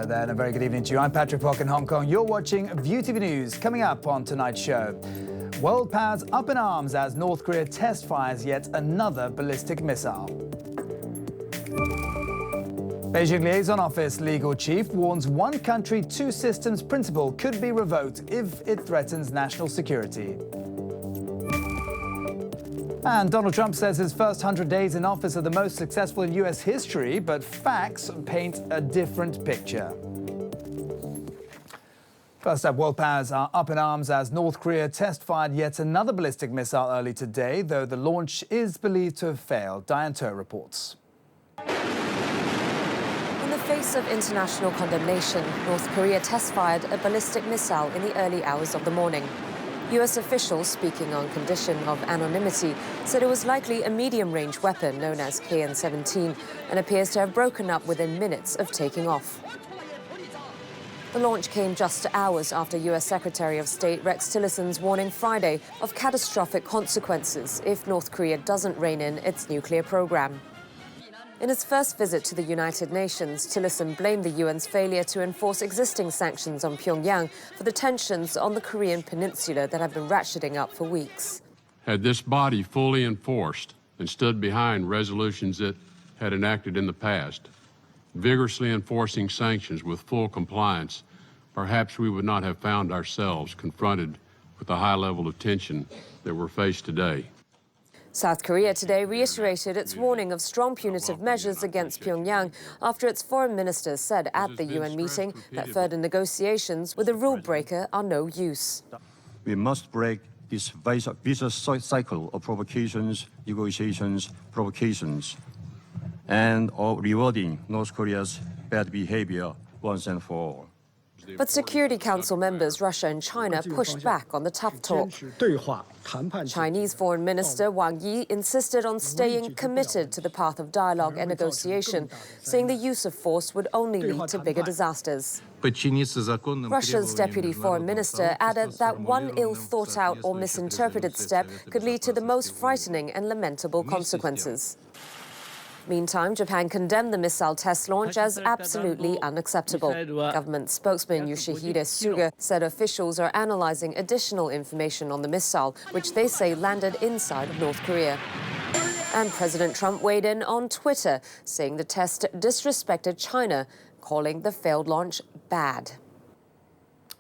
Hello there and a very good evening to you. I'm Patrick Pock in Hong Kong. You're watching ViuTV News. Coming up on tonight's show, world powers up in arms as North Korea test fires yet another ballistic missile. Beijing Liaison Office legal chief warns one country, two systems principle could be revoked if it threatens national security. And Donald Trump says his first 100 days in office are the most successful in U.S. history, but facts paint a different picture. First up, world powers are up in arms as North Korea test-fired yet another ballistic missile early today, though the launch is believed to have failed. Diane To reports. In the face of international condemnation, North Korea test-fired a ballistic missile in the early hours of the morning. U.S. officials, speaking on condition of anonymity, said it was likely a medium-range weapon known as KN-17 and appears to have broken up within minutes of taking off. The launch came just hours after U.S. Secretary of State Rex Tillerson's warning Friday of catastrophic consequences if North Korea doesn't rein in its nuclear program. In his first visit to the United Nations, Tillerson blamed the UN's failure to enforce existing sanctions on Pyongyang for the tensions on the Korean peninsula that have been ratcheting up for weeks. Had this body fully enforced and stood behind resolutions it had enacted in the past, vigorously enforcing sanctions with full compliance, perhaps we would not have found ourselves confronted with the high level of tension that we're faced today. South Korea today reiterated its warning of strong punitive measures against Pyongyang after its foreign minister said at the UN meeting that further negotiations with a rule breaker are no use. We must break this vicious cycle of provocations, negotiations, provocations, and of rewarding North Korea's bad behavior once and for all. But Security Council members Russia and China pushed back on the tough talk. Chinese Foreign Minister Wang Yi insisted on staying committed to the path of dialogue and negotiation, saying the use of force would only lead to bigger disasters. Russia's Deputy Foreign Minister added that one ill-thought-out or misinterpreted step could lead to the most frightening and lamentable consequences. Meantime, Japan condemned the missile test launch as absolutely unacceptable. Government spokesman Yoshihide Suga said officials are analyzing additional information on the missile, which they say landed inside of North Korea. And President Trump weighed in on Twitter, saying the test disrespected China, calling the failed launch bad.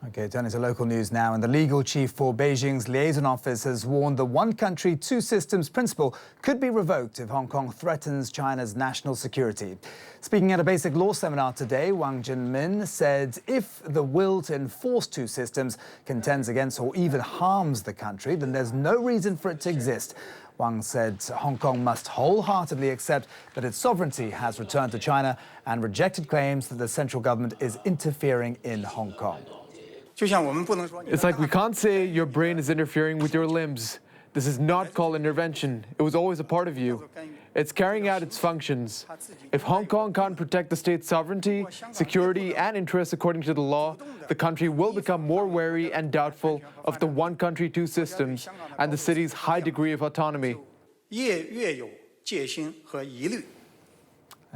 OK, turning to local news now, and the legal chief for Beijing's liaison office has warned the one country, two systems principle could be revoked if Hong Kong threatens China's national security. Speaking at a basic law seminar today, Wang Jinmin said if the will to enforce two systems contends against or even harms the country, then there's no reason for it to exist. Wang said Hong Kong must wholeheartedly accept that its sovereignty has returned to China and rejected claims that the central government is interfering in Hong Kong. It's like we can't say your brain is interfering with your limbs. This is not called intervention. It was always a part of you. It's carrying out its functions. If Hong Kong can't protect the state's sovereignty, security, and interests according to the law, the country will become more wary and doubtful of the one country, two systems and the city's high degree of autonomy.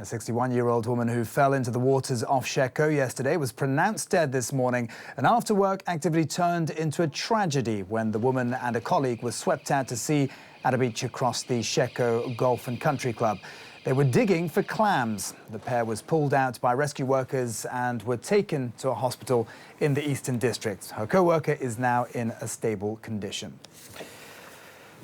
A 61-year-old woman who fell into the waters off Sheko yesterday was pronounced dead this morning. An after-work activity turned into a tragedy when the woman and a colleague were swept out to sea at a beach across the Sheko Golf and Country Club. They were digging for clams. The pair was pulled out by rescue workers and were taken to a hospital in the Eastern District. Her co-worker is now in a stable condition.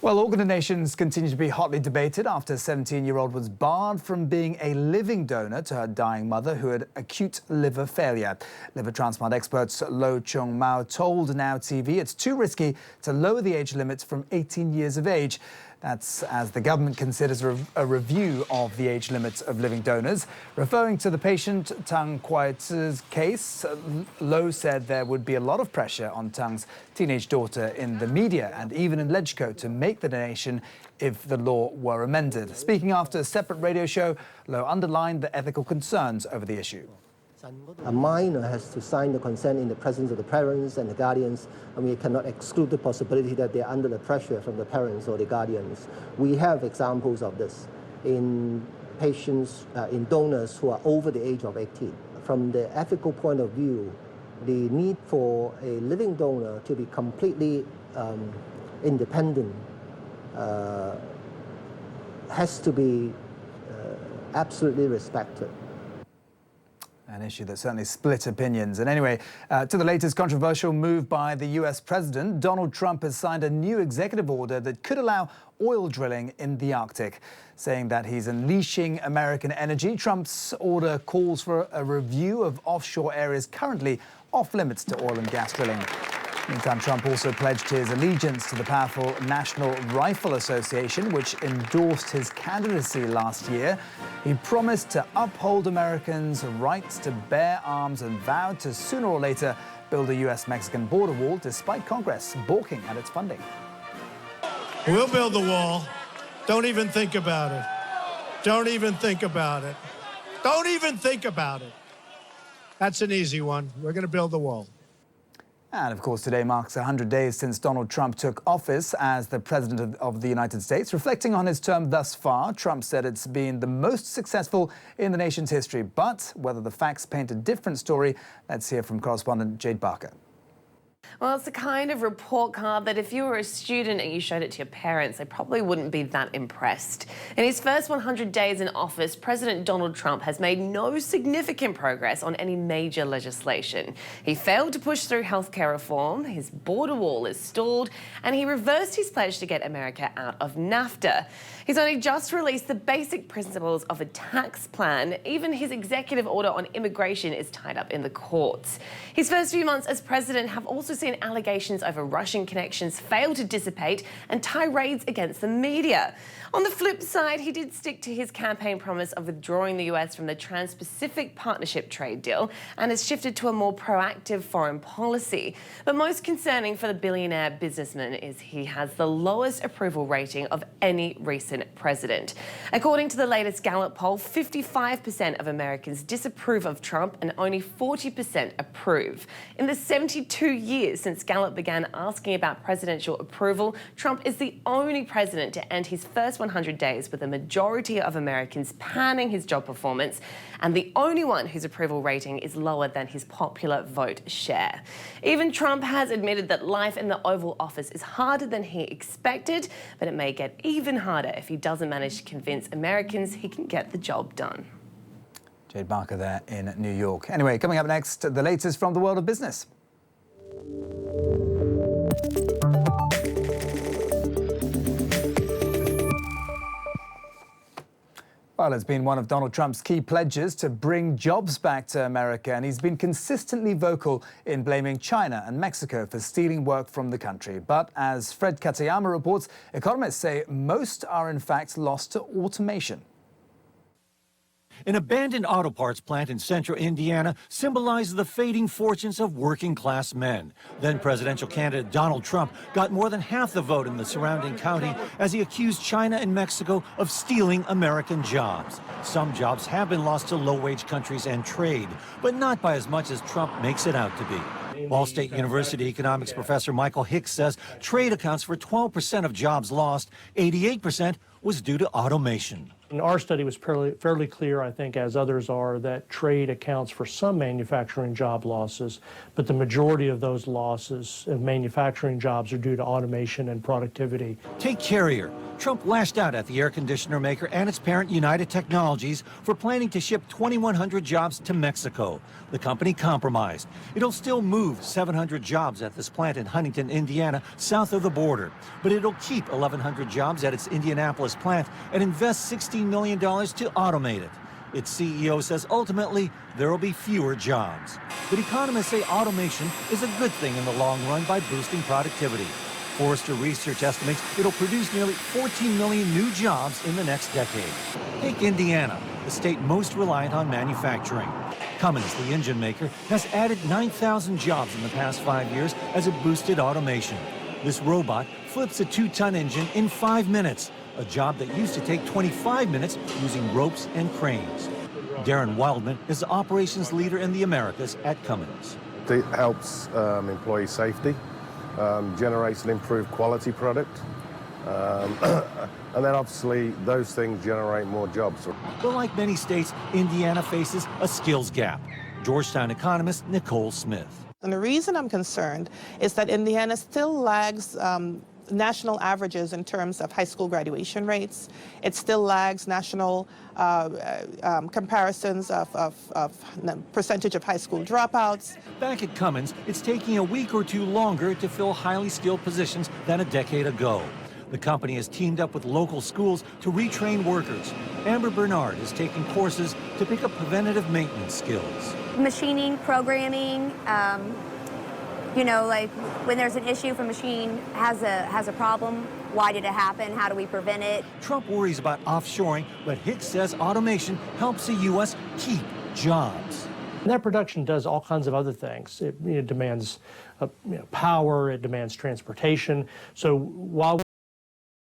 Well, organ donations continue to be hotly debated after a 17-year-old was barred from being a living donor to her dying mother who had acute liver failure. Liver transplant experts Lo Chung Mao told Now TV it's too risky to lower the age limit from 18 years of age. That's as the government considers a review of the age limits of living donors. Referring to the patient Tang Kwai-tzu's case, Lo said there would be a lot of pressure on Tang's teenage daughter in the media and even in LegCo to make the donation if the law were amended. Speaking after a separate radio show, Lo underlined the ethical concerns over the issue. A minor has to sign the consent in the presence of the parents and the guardians, and we cannot exclude the possibility that they're under the pressure from the parents or the guardians. We have examples of this in patients, in donors who are over the age of 18. from the ethical point of view, the need for a living donor to be completely independent has to be absolutely respected. An issue that certainly split opinions. And anyway, to the latest controversial move by the US president, Donald Trump has signed a new executive order that could allow oil drilling in the Arctic, saying that he's unleashing American energy. Trump's order calls for a review of offshore areas currently off limits to oil and gas drilling. Meantime, Trump also pledged his allegiance to the powerful National Rifle Association, which endorsed his candidacy last year. He promised to uphold Americans' rights to bear arms and vowed to sooner or later build a US-Mexican border wall, despite Congress balking at its funding. We'll build the wall. Don't even think about it. Don't even think about it. Don't even think about it. That's an easy one. We're going to build the wall. And of course, today marks 100 days since Donald Trump took office as the President of the United States. Reflecting on his term thus far, Trump said it's been the most successful in the nation's history. But whether the facts paint a different story, let's hear from correspondent Jade Barker. Well, it's the kind of report card that if you were a student and you showed it to your parents, they probably wouldn't be that impressed. In his first 100 days in office, President Donald Trump has made no significant progress on any major legislation. He failed to push through healthcare reform, his border wall is stalled, and he reversed his pledge to get America out of NAFTA. He's only just released the basic principles of a tax plan. Even his executive order on immigration is tied up in the courts. His first few months as president have also seen allegations over Russian connections fail to dissipate and tirades against the media. On the flip side, he did stick to his campaign promise of withdrawing the US from the Trans-Pacific Partnership trade deal and has shifted to a more proactive foreign policy. But most concerning for the billionaire businessman is he has the lowest approval rating of any recent president. According to the latest Gallup poll, 55% of Americans disapprove of Trump and only 40% approve. In the 72 years since Gallup began asking about presidential approval, Trump is the only president to end his first 100 days with a majority of Americans panning his job performance, and the only one whose approval rating is lower than his popular vote share. Even Trump has admitted that life in the Oval Office is harder than he expected, but it may get even harder if he doesn't manage to convince Americans he can get the job done. Jade Barker there in New York. Anyway, coming up next, the latest from the world of business. Well, it's been one of Donald Trump's key pledges to bring jobs back to America, and he's been consistently vocal in blaming China and Mexico for stealing work from the country. But as Fred Katayama reports, economists say most are in fact lost to automation. An abandoned auto parts plant in central Indiana symbolizes the fading fortunes of working-class men. Then presidential candidate Donald Trump got more than half the vote in the surrounding county as he accused China and Mexico of stealing American jobs. Some jobs have been lost to low-wage countries and trade, but not by as much as Trump makes it out to be. Ball State University economics professor Michael Hicks says trade accounts for 12% of jobs lost. 88% was due to automation. And our study was fairly clear, I think, as others are, that trade accounts for some manufacturing job losses, but the majority of those losses of manufacturing jobs are due to automation and productivity. Take Carrier. Trump lashed out at the air conditioner maker and its parent United Technologies for planning to ship 2,100 jobs to Mexico. The company compromised. It'll still move 700 jobs at this plant in Huntington, Indiana, south of the border. But it'll keep 1,100 jobs at its Indianapolis plant and invest $16 million to automate it. Its CEO says ultimately there will be fewer jobs. But economists say automation is a good thing in the long run by boosting productivity. Forrester Research estimates it'll produce nearly 14 million new jobs in the next decade. Take Indiana, the state most reliant on manufacturing. Cummins, the engine maker, has added 9,000 jobs in the past 5 years as it boosted automation. This robot flips a 2-ton engine in 5 minutes, a job that used to take 25 minutes using ropes and cranes. Darren Wildman is the operations leader in the Americas at Cummins. It helps employee safety. Generates an improved quality product. And then obviously those things generate more jobs. But like many states, Indiana faces a skills gap. Georgetown economist Nicole Smith. And the reason I'm concerned is that Indiana still lags national averages in terms of high school graduation rates. It still lags national comparisons of percentage of high school dropouts. Back at Cummins, it's taking a week or two longer to fill highly skilled positions than a decade ago. The company has teamed up with local schools to retrain workers. Amber Bernard is taking courses to pick up preventative maintenance skills. Machining, programming, you know, like when there's an issue, if a machine has a problem, why did it happen? How do we prevent it? Trump worries about offshoring, but Hicks says automation helps the U.S. keep jobs. And that production does all kinds of other things. It demands power, it demands transportation. So while